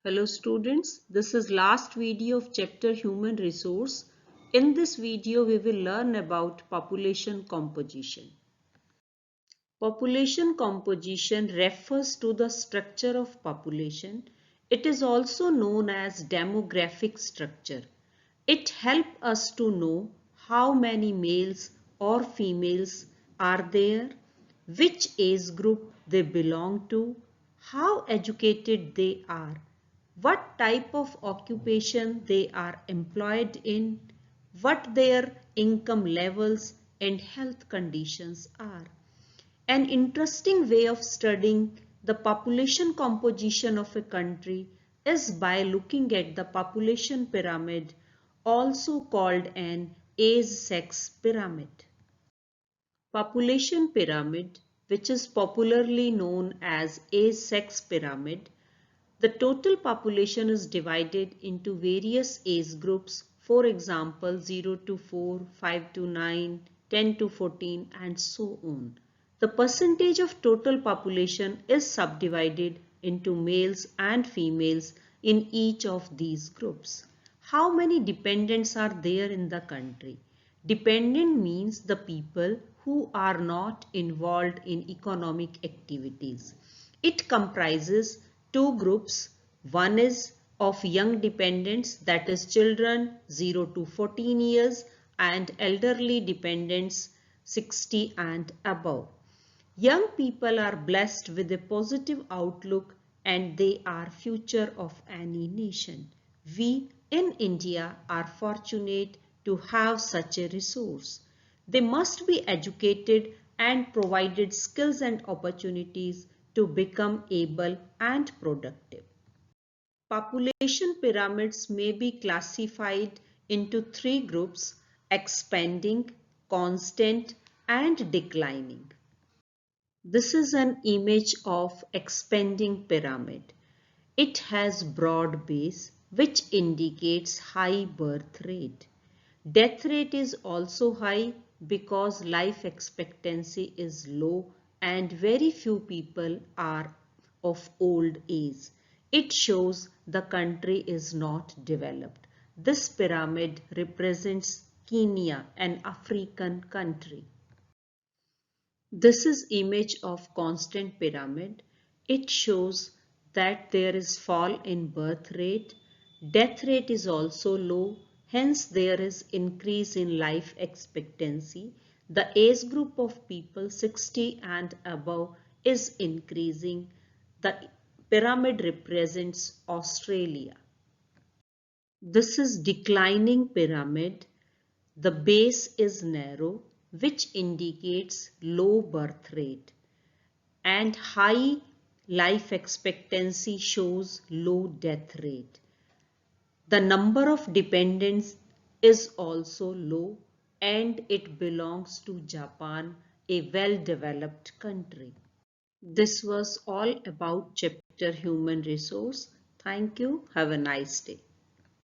Hello students, this is last video of chapter Human Resource. In this video we will learn about population composition. Population composition refers to the structure of population. It is also known as demographic structure. It helps us to know how many males or females are there, which age group they belong to, how educated they are, what type of occupation they are employed in, what their income levels and health conditions are. An interesting way of studying the population composition of a country is by looking at the population pyramid, also called an age-sex pyramid. Population pyramid, which is popularly known as age-sex pyramid, the total population is divided into various age groups, for example 0 to 4, 5 to 9, 10 to 14 and so on. The percentage of total population is subdivided into males and females in each of these groups. How many dependents are there in the country? Dependent means the people who are not involved in economic activities. It comprises two groups. One is of young dependents, that is children 0 to 14 years, and elderly dependents 60 and above. Young people are blessed with a positive outlook and they are future of any nation. We in India are fortunate to have such a resource. They must be educated and provided skills and opportunities to become able and productive. Population pyramids may be classified into three groups: expanding, constant, and declining. This is an image of expanding pyramid. It has broad base which indicates high birth rate. Death rate is also high because life expectancy is low and very few people are of old age. It shows the country is not developed. This pyramid represents Kenya, an African country. This is image of constant pyramid. It shows that there is fall in birth rate. Death rate is also low. Hence there is increase in life expectancy. The age group of people 60 and above is increasing. The pyramid represents Australia. This is declining pyramid. The base is narrow, which indicates low birth rate, and high life expectancy shows low death rate. The number of dependents is also low and it belongs to Japan, a well-developed country. This was all about chapter Human Resource. Thank you. Have a nice day.